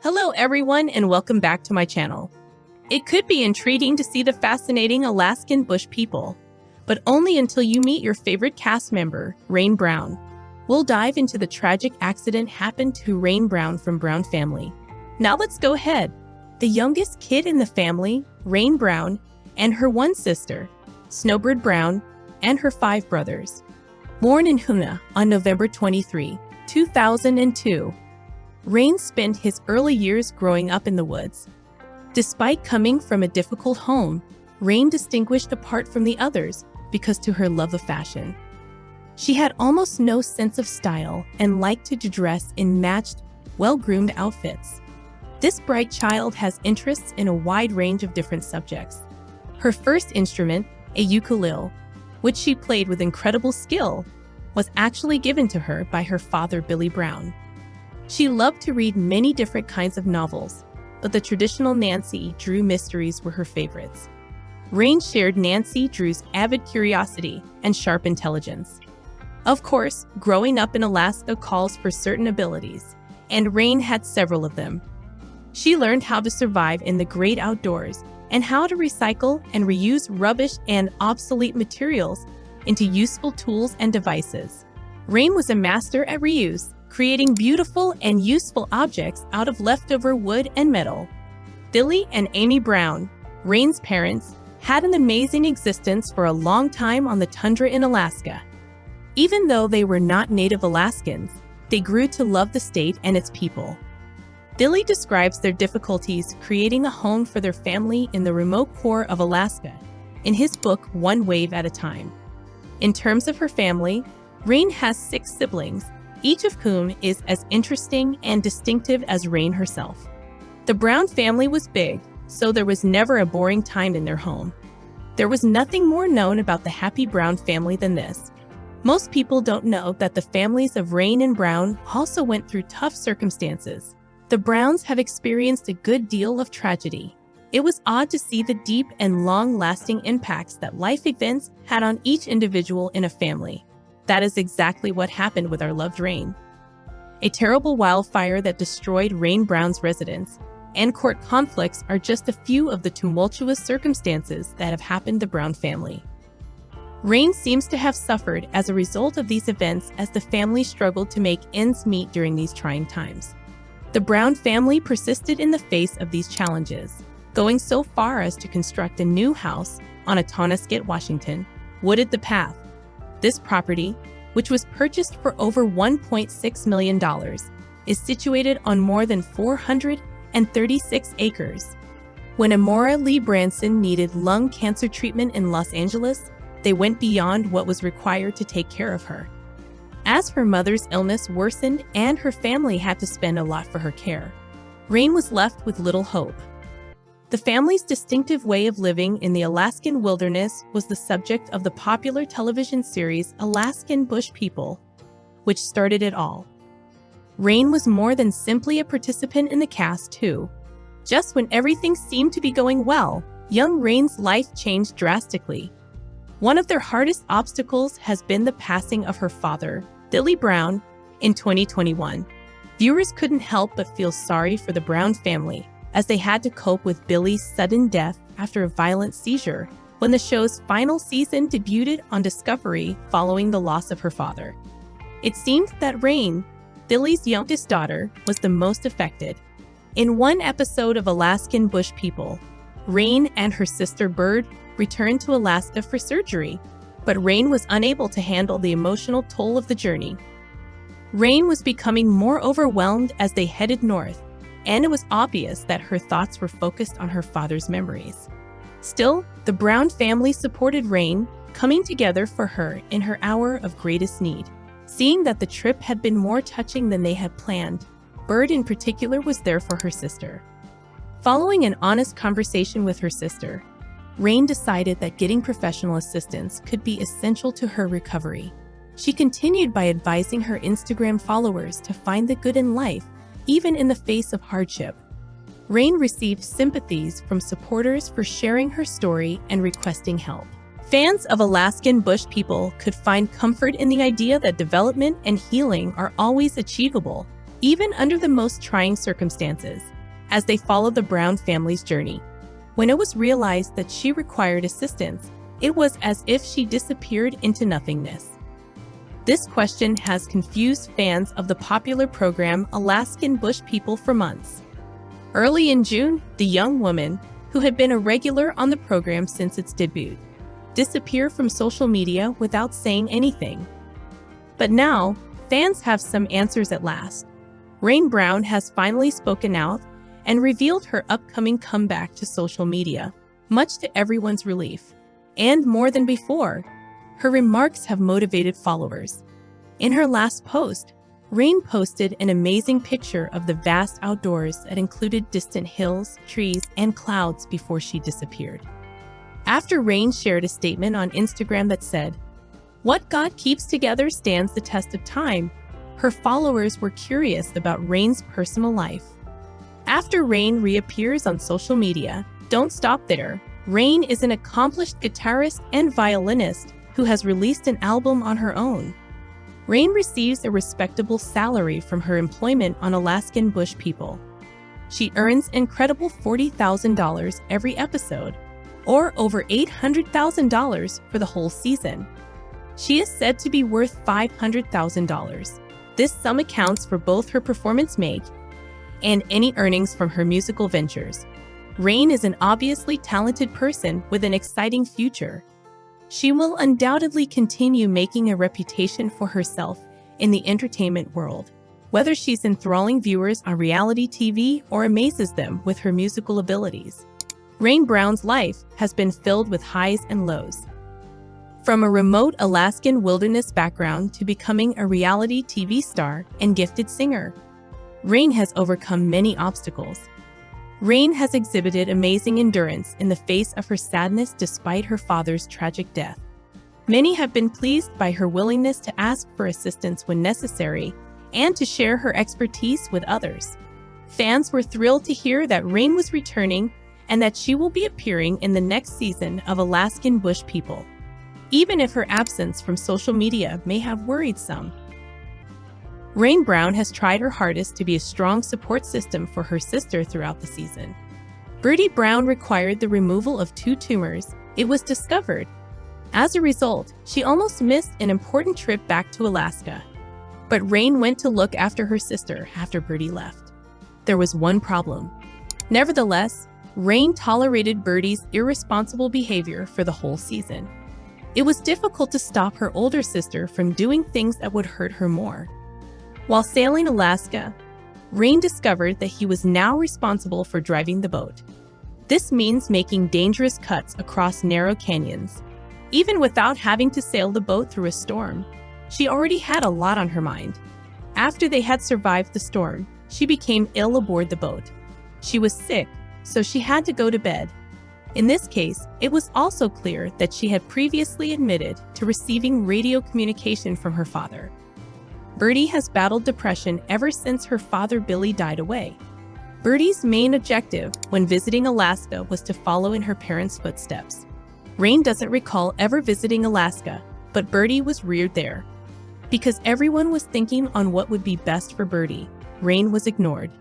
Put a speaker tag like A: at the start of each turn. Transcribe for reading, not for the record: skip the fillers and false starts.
A: Hello everyone and welcome back to my channel. It could be intriguing to see the fascinating Alaskan bush people, but only until you meet your favorite cast member, Rain Brown. We'll dive into the tragic accident happened to Rain Brown from Brown family. Now let's go ahead. The youngest kid in the family, Rain Brown, and her one sister, Snowbird Brown, and her 5 brothers. Born in Hoonah on November 23, 2002, Rain spent his early years growing up in the woods. Despite coming from a difficult home, Rain distinguished apart from the others because of her love of fashion. She had almost no sense of style and liked to dress in matched, well-groomed outfits. This bright child has interests in a wide range of different subjects. Her first instrument, a ukulele, which she played with incredible skill, was actually given to her by her father, Billy Brown. She loved to read many different kinds of novels, but the traditional Nancy Drew mysteries were her favorites. Rain shared Nancy Drew's avid curiosity and sharp intelligence. Of course, growing up in Alaska calls for certain abilities, and Rain had several of them. She learned how to survive in the great outdoors and how to recycle and reuse rubbish and obsolete materials into useful tools and devices. Rain was a master at reuse, creating beautiful and useful objects out of leftover wood and metal. Billy and Amy Brown, Rain's parents, had an amazing existence for a long time on the tundra in Alaska. Even though they were not native Alaskans, they grew to love the state and its people. Billy describes their difficulties creating a home for their family in the remote core of Alaska in his book, One Wave at a Time. In terms of her family, Rain has 6 siblings, each of whom is as interesting and distinctive as Rain herself. The Brown family was big, so there was never a boring time in their home. There was nothing more known about the Happy Brown family than this. Most people don't know that the families of Rain and Brown also went through tough circumstances. The Browns have experienced a good deal of tragedy. It was odd to see the deep and long-lasting impacts that life events had on each individual in a family. That is exactly what happened with our loved Rain. A terrible wildfire that destroyed Rain Brown's residence and court conflicts are just a few of the tumultuous circumstances that have happened to the Brown family. Rain seems to have suffered as a result of these events as the family struggled to make ends meet during these trying times. The Brown family persisted in the face of these challenges, going so far as to construct a new house on Atonasket, Washington, wooded the path. This property, which was purchased for over $1.6 million, is situated on more than 436 acres. When Amora Lee Branson needed lung cancer treatment in Los Angeles, they went beyond what was required to take care of her. As her mother's illness worsened and her family had to spend a lot for her care, Rain was left with little hope. The family's distinctive way of living in the Alaskan wilderness was the subject of the popular television series Alaskan Bush People, which started it all. Rain was more than simply a participant in the cast, too. Just when everything seemed to be going well, young Rain's life changed drastically. One of their hardest obstacles has been the passing of her father, Billy Brown, in 2021. Viewers couldn't help but feel sorry for the Brown family, as they had to cope with Billy's sudden death after a violent seizure when the show's final season debuted on Discovery following the loss of her father. It seemed that Rain, Billy's youngest daughter, was the most affected. In one episode of Alaskan Bush People, Rain and her sister Bird returned to Alaska for surgery, but Rain was unable to handle the emotional toll of the journey. Rain was becoming more overwhelmed as they headed north, and it was obvious that her thoughts were focused on her father's memories. Still, the Brown family supported Rain, coming together for her in her hour of greatest need. Seeing that the trip had been more touching than they had planned, Bird in particular was there for her sister. Following an honest conversation with her sister, Rain decided that getting professional assistance could be essential to her recovery. She continued by advising her Instagram followers to find the good in life, even in the face of hardship. Rain received sympathies from supporters for sharing her story and requesting help. Fans of Alaskan Bush People could find comfort in the idea that development and healing are always achievable, even under the most trying circumstances. as they follow the Brown family's journey. When it was realized that she required assistance, it was as if she disappeared into nothingness. This question has confused fans of the popular program Alaskan Bush People for months. Early in June, the young woman, who had been a regular on the program since its debut, disappeared from social media without saying anything. But now, fans have some answers at last. Rain Brown has finally spoken out and revealed her upcoming comeback to social media, much to everyone's relief. And more than before, her remarks have motivated followers. In her last post, Rain posted an amazing picture of the vast outdoors that included distant hills, trees, and clouds before she disappeared. After Rain shared a statement on Instagram that said, "What God keeps together stands the test of time," her followers were curious about Rain's personal life. After Rain reappears on social media, don't stop there. Rain is an accomplished guitarist and violinist who has released an album on her own. Rain receives a respectable salary from her employment on Alaskan Bush People. She earns incredible $40,000 every episode, or over $800,000 for the whole season. She is said to be worth $500,000. This sum accounts for both her performance make and any earnings from her musical ventures. Rain is an obviously talented person with an exciting future. She will undoubtedly continue making a reputation for herself in the entertainment world, whether she's enthralling viewers on reality TV or amazes them with her musical abilities. Rain Brown's life has been filled with highs and lows. From a remote Alaskan wilderness background to becoming a reality TV star and gifted singer, Rain has overcome many obstacles. Rain has exhibited amazing endurance in the face of her sadness despite her father's tragic death. Many have been pleased by her willingness to ask for assistance when necessary and to share her expertise with others. Fans were thrilled to hear that Rain was returning and that she will be appearing in the next season of Alaskan Bush People, even if her absence from social media may have worried some. Rain Brown has tried her hardest to be a strong support system for her sister throughout the season. Birdie Brown required the removal of 2 tumors. It was discovered. As a result, she almost missed an important trip back to Alaska. But Rain went to look after her sister after Birdie left. There was one problem. Nevertheless, Rain tolerated Birdie's irresponsible behavior for the whole season. It was difficult to stop her older sister from doing things that would hurt her more. While sailing Alaska, Rain discovered that he was now responsible for driving the boat. This means making dangerous cuts across narrow canyons. Even without having to sail the boat through a storm, she already had a lot on her mind. After they had survived the storm, she became ill aboard the boat. She was sick, so she had to go to bed. In this case, it was also clear that she had previously admitted to receiving radio communication from her father. Birdie has battled depression ever since her father Billy died away. Birdie's main objective when visiting Alaska was to follow in her parents' footsteps. Rain doesn't recall ever visiting Alaska, but Birdie was reared there. Because everyone was thinking on what would be best for Birdie, Rain was ignored.